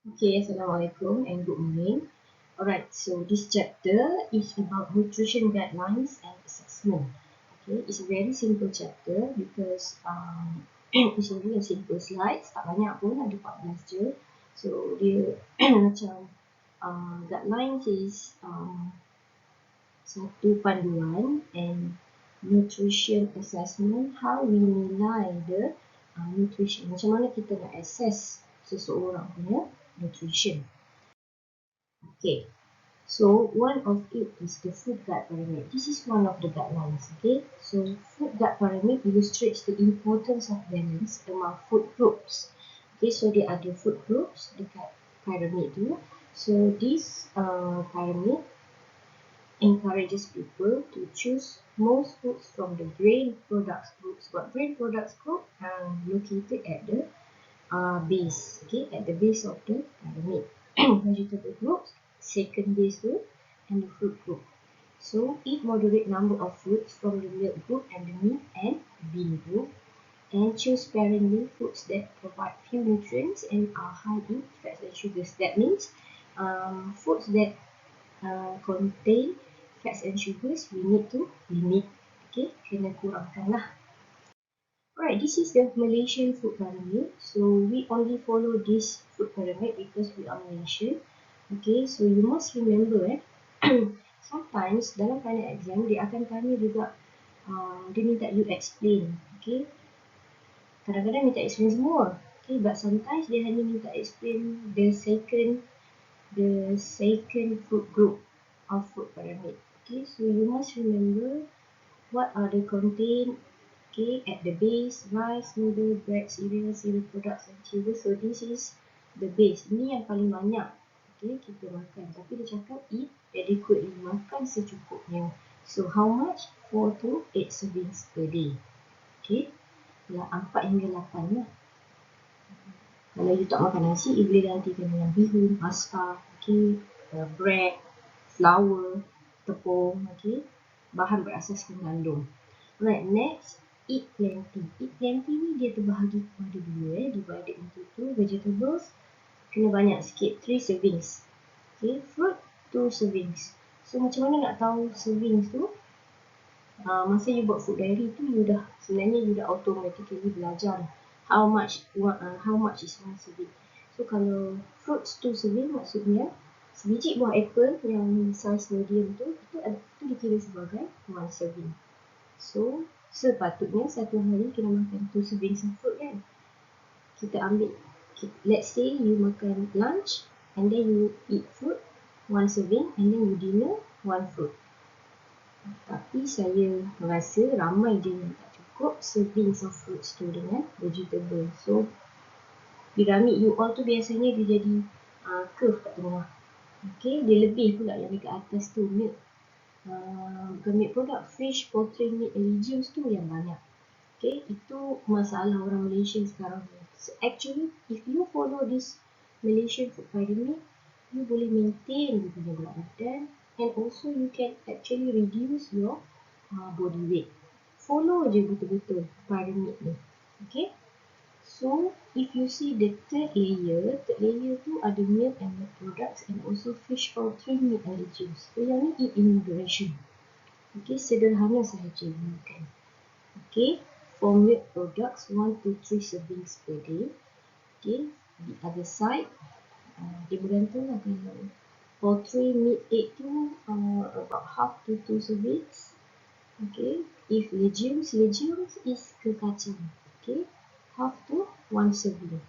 Okay, Assalamualaikum and good morning. Alright, so this chapter is about nutrition guidelines and assessment. Okay, it's a very simple chapter because it's only a simple slides, tak banyak pun, ada 14 je. So dia macam guidelines is satu panduan and nutrition assessment, how we nilai the nutrition. Macam mana kita nak assess seseorang punya nutrition. Okay, so one of it is the food guide pyramid. This is one of the guidelines. Okay, so food guide pyramid illustrates the importance of balance among food groups. Okay, so there are the food groups dekat pyramid tu. So this pyramid encourages people to choose most foods from the grain products groups. But grain products group are located at the base. Okay, at the base of the pyramid. Vegetable groups, second base group, and the fruit group. So eat moderate number of fruits from the milk group and the meat and bean group, and choose sparingly foods that provide few nutrients and are high in fats and sugars. That means foods that contain fats and sugars we need to limit. Okay, kena kurangkan lah. Alright, this is the Malaysian food pyramid. So we only follow this food pyramid because we are Malaysian. Okay, so you must remember sometimes dalam final exam dia akan tanya juga, dia minta you explain. Okay, kadang-kadang minta explain semua. Okay, but sometimes dia hanya minta explain the second food group of food pyramid. Okay, so you must remember what are the content. Okay, at the base, rice, noodle, bread, cereal products and sugar. So this is the base. Ini yang paling banyak. Okay, kita makan. Tapi dia cakap eat adequately, makan secukupnya. So how much? 4 to 8 servings per day. Okay, 4 hingga 8 lah. Kalau you tak makan nasi, you boleh gantikan dengan bihun, pasta, okay, bread, flour, tepung, okay, bahan berasaskan gandum. Right, next, eat plenty. Eat plenty ni dia terbahagi kepada dua, divided into 2. Vegetables kena banyak sikit, 3 servings. Okay, fruit 2 servings. So macam mana nak tahu servings tu? Masa you buat food diary tu, sebenarnya you dah automatically belajar how much is one serving. So kalau fruits 2 serving, maksudnya sebiji buah apple yang size medium tu, itu dikira sebagai 1 serving. So sepatutnya satu hari kena makan 2 serving of fruit kan. Kita ambil, let's say you makan lunch and then you eat fruit 1 serving and then you dinner 1 fruit. Tapi saya rasa ramai je yang tak cukup servings of fruits tu dengan vegetable. So piramid you all tu biasanya dia jadi curve kat tengah. Okay, dia lebih pula yang dekat atas tu milk. Bukan milk product, fish, poultry, meat and legumes tu yang banyak. Okay, itu masalah orang Malaysia sekarang ni. So actually, if you follow this Malaysian food pyramid, you boleh maintain you punya berat badan and also you can actually reduce your body weight. Follow je betul-betul pyramid ni. Okay, so if you see the third layer tu ada milk and milk products and also fish, poultry, meat and legumes. So yang ni eat in moderation. Okay, sederhana sahaja makan. Okay, for milk products 1 to 3 servings per day. Okay, the other side dia bergantung lah kalau poultry, meat, egg tu about half to 2 servings. Okay, if legumes is ke kacang. Okay, half to 1 serving.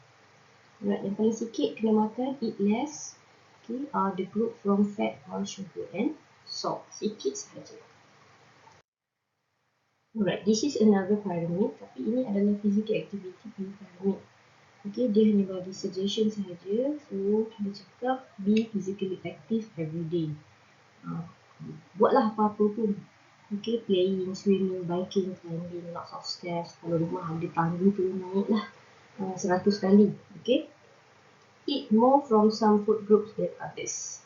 Right, yang paling sikit kena makan, eat less. Okay, the group from fat, oil, sugar and salt. Sikit sahaja. Alright, this is another pyramid, tapi ini adalah physical activity pyramid. Okay, dia hanya bagi suggestion sahaja. So, dia cakap be physically active every day. Buatlah apa-apa pun. Okay, playing, swimming, biking, climbing, lots of stairs. Kalau rumah ada tangga tu, naiklah 100 kali. Okay, eat more from some food groups than others.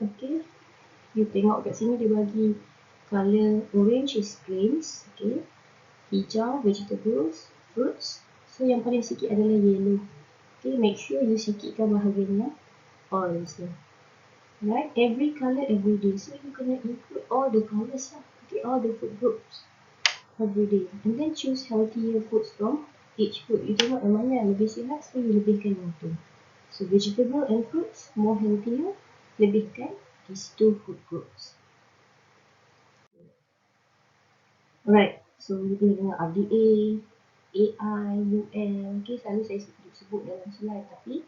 Okay, you tengok kat sini dia bagi color orange is grains, okay, hijau vegetables, fruits. So yang paling sikit adalah yellow. Okay, make sure you sikitkan bahagian yang all ni. Right, every color every day. So you gonna include all the colors lah. Okay, all the food groups every day. And then choose healthier foods from each food. You tengok yang mana yang lebih sihat, so you lebihkan yang tu. So vegetable and fruits more healthier, lebihkan these two food groups. Alright, so you tengok RDA, AI, UL. Okay, selalu saya sebut dalam slide, tapi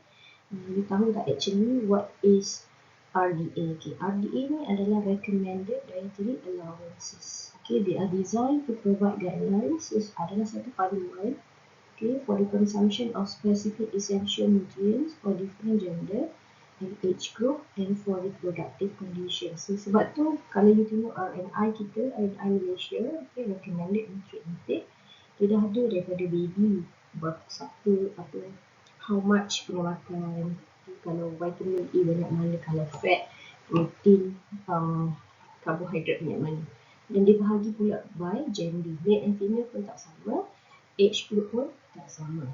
you tahu tak actually what is RDA? Okay, RDA ni adalah recommended dietary allowances. Okay, they are designed to provide guidelines. Adalah satu panduan, okay, for the consumption of specific essential nutrients for different gender and age group and for reproductive conditions. So sebab tu kalau you tengok RNI kita, RNI Malaysia, okay, recommended nutrient intake, dia dah ada daripada baby, siapa, apa, how much kena makan, kalau vitamin A banyak mana, kalau fat, protein, karbohidrat banyak mana. Dan dia bahagi pula by gender, male and female pun tak sama, age group pun tak sama.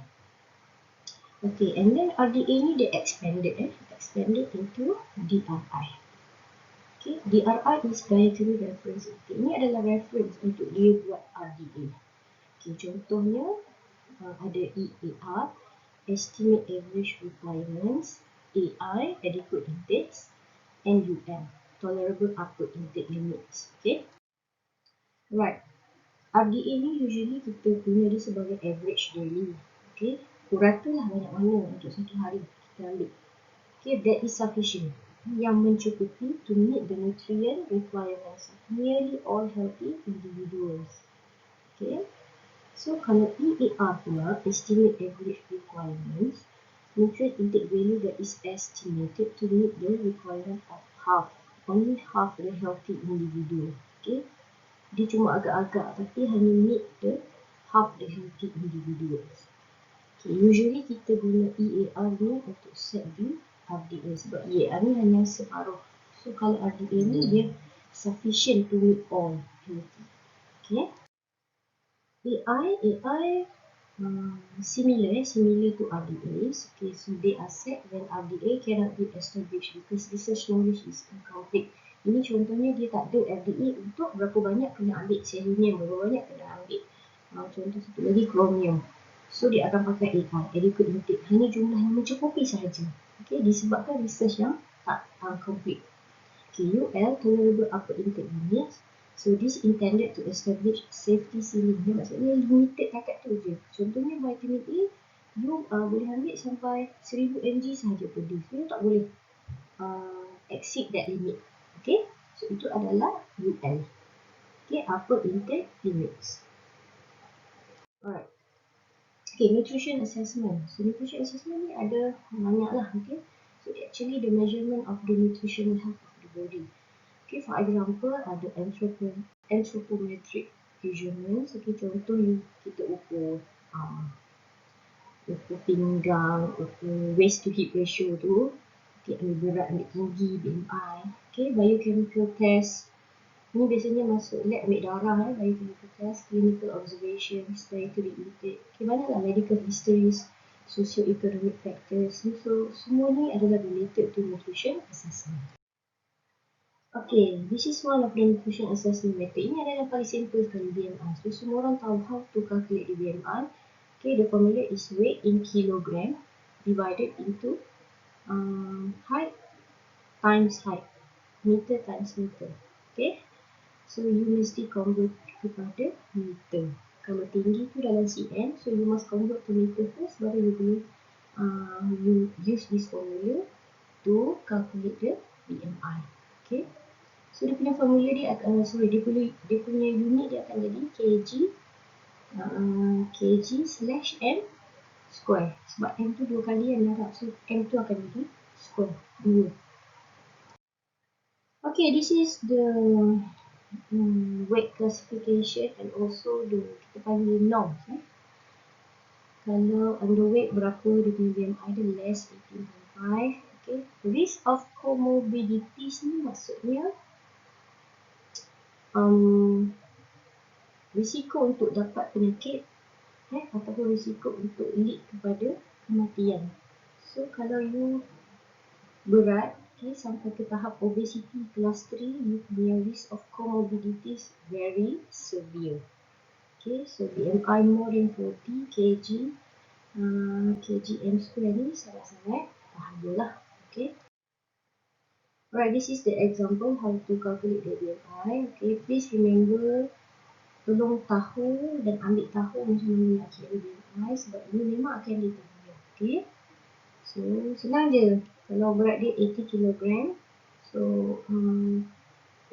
Okay, and then RDA ni dia expanded into DRI. Okay, DRI is dietary reference. Ini adalah reference untuk dia buat RDA. Okay, contohnya ada EAR, Estimate Average Requirements, AI, Adequate Intakes, and UM, Tolerable Upper Intake Limits. Okay, right. RDA ni usually kita guna dia sebagai average daily. Okay, purata lah banyak mana untuk satu hari kita ambil. Okay, that is sufficient. Yang mencukupi to meet the nutrient requirements of nearly all healthy individuals. Okay, so kalau EAR pula, Estimate Average Requirements, nutrient intake value that is estimated to meet the requirement of only half the healthy individual. Okay, dia cuma agak-agak tapi hanya meet the half the healthy individuals. Okay, usually kita guna EAR ni untuk set the RDA sebab EAR ni hanya separuh. So kalau RDA ni dia sufficient to meet all healthy. Okay, AI similar to RDAs. Okay, so they are set when RDA cannot be established because research knowledge is incomplete. Ini contohnya dia tak ada RDA untuk berapa banyak kena ambil selenium, berapa banyak kena ambil. Contoh satu lagi chromium. So dia akan pakai AI, adequate intake, hanya jumlah yang mencukupi sahaja. Okay, disebabkan research yang tak complete. Okay, UL, tolerable upper intake limits. So this intended to establish safety ceiling. Dia maksudnya limited takat tu je. Contohnya vitamin A, you boleh ambil sampai 1000 mg sahaja per day. So you tak boleh exceed that limit. Okay, so itu adalah UL. Okay, upper intake limits. Alright. Okay, nutrition assessment. So nutrition assessment ni ada banyak lah. Okay, so actually the measurement of the nutritional health of the body. Okay, for example, ada anthropometric measurements. Okay, contoh kita ukur pinggang, ukur waist to hip ratio tu. Okay, ambil berat, ambil tinggi, BMI. Okay, biochemical test. Ni biasanya masuk lab ambil darah, biochemical test, clinical observations, dietary intake. Okay, manalah medical histories, socio-economic factors. So, semua ni adalah related to nutrition assessment. Okay, this is one of the nutrition assessment method. Ini adalah yang paling simple sekali, BMI. So, semua orang tahu how to calculate the BMI. Okay, the formula is weight in kilogram divided into height times height, meter times meter. Okay, so you mesti convert kepada meter. Kalau tinggi tu dalam cm, so you must convert to meter first, baru you boleh you use this formula to calculate the BMI. Okay, so dia punya formula dia akan, dia punya unit dia akan jadi kg/m square. Sebab m tu 2 kali yang darab, so m tu akan jadi square 2. Okay, this is the weight classification and also the kita panggil norms. Kalau underweight berapa dia punya BMI dia less 18.5. Okay, risk of comorbidities ni maksudnya risiko untuk dapat penyakit ataupun risiko untuk lead kepada kematian. So kalau you berat, okay, sampai ke tahap obesity class 3, you punya risk of comorbidities very severe. Okay, so BMI more than 40 kg, kgm square ni sangat-sangat bahayalah. Okay. Alright, this is the example how to calculate the BMI. Okay, please remember, tolong tahu dan ambil tahu macam mana nak kira BMI sebab ini memang akan ditanya. Okay. So, senang je. Kalau berat dia 80 kg, so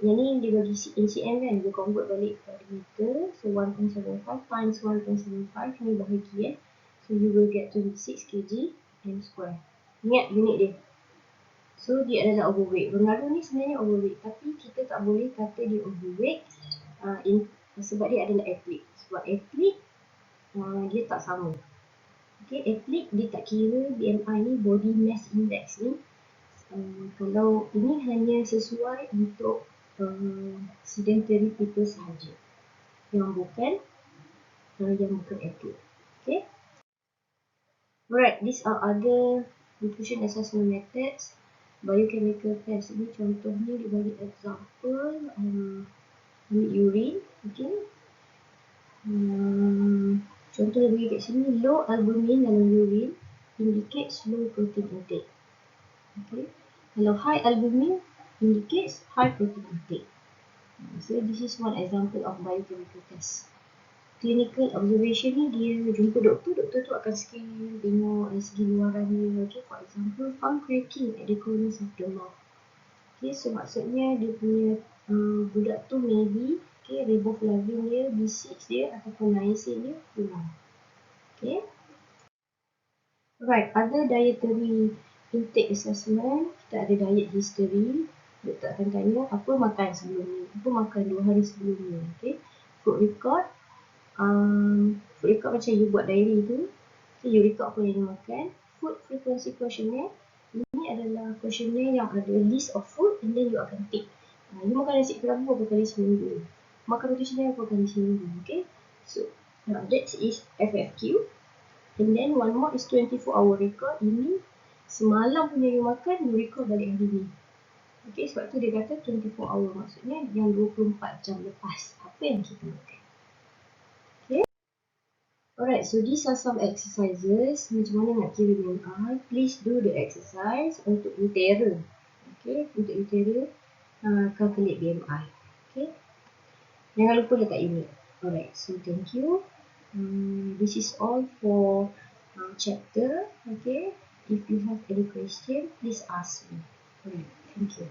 yang ni dia bagi NCM kan, dia convert balik pada meter. So 1.75 times 1.75 ni bahagi So you will get 26 kg m square. Ingat unit dia. So dia adalah overweight. Ronaldo ni sebenarnya overweight, tapi kita tak boleh kata dia overweight sebab dia adalah atlet. Sebab atlet dia tak sama. Okay, atlet dia tak kira BMI ni, body mass index ni. Kalau ini hanya sesuai untuk sedentary people sahaja, yang bukan atlet. Okay. Alright, these are other nutrition assessment methods. Biochemical test ini contohnya dia bagi example, ambil urine. Okay. Contoh dia bagi kat sini, low albumin dalam urine indicates low protein intake. Okay. Kalau high albumin indicates high protein intake. So this is one example of biochemical test. Clinical observation ni dia jumpa doktor tu akan scan, tengok dari segi luaran dia. Okay, for example, found cracking at the corners of the mouth. Okay, so maksudnya dia punya budak tu maybe, okay, riboflavin dia, B6 dia ataupun niacin dia kurang. Okay. Right, other dietary intake assessment, kita ada diet history. Doktor akan tanya apa makan sebelum ni, apa makan 2 hari sebelum ni. Okay. Food record. Food record macam you buat diary tu. Okay, you record apa yang you makan. Food frequency questionnaire. Ini adalah questionnaire yang ada list of food and then you akan tick. You makan nasi kerabu berapa kali seminggu, makan roti canai berapa kali seminggu. Okay. So that is FFQ. And then one more is 24-hour record. Ini semalam punya you makan, you record balik hari ni. Okay, sebab tu dia kata 24 hour, maksudnya yang 24 jam lepas apa yang kita makan. Okay. Alright, so these are some exercises. Macam mana nak kira BMI? Please do the exercise untuk utera. Okay, untuk utera calculate BMI. Okay. Jangan lupa letak unit. Alright, so thank you. This is all for chapter. Okay, if you have any question, please ask me. Alright, thank you.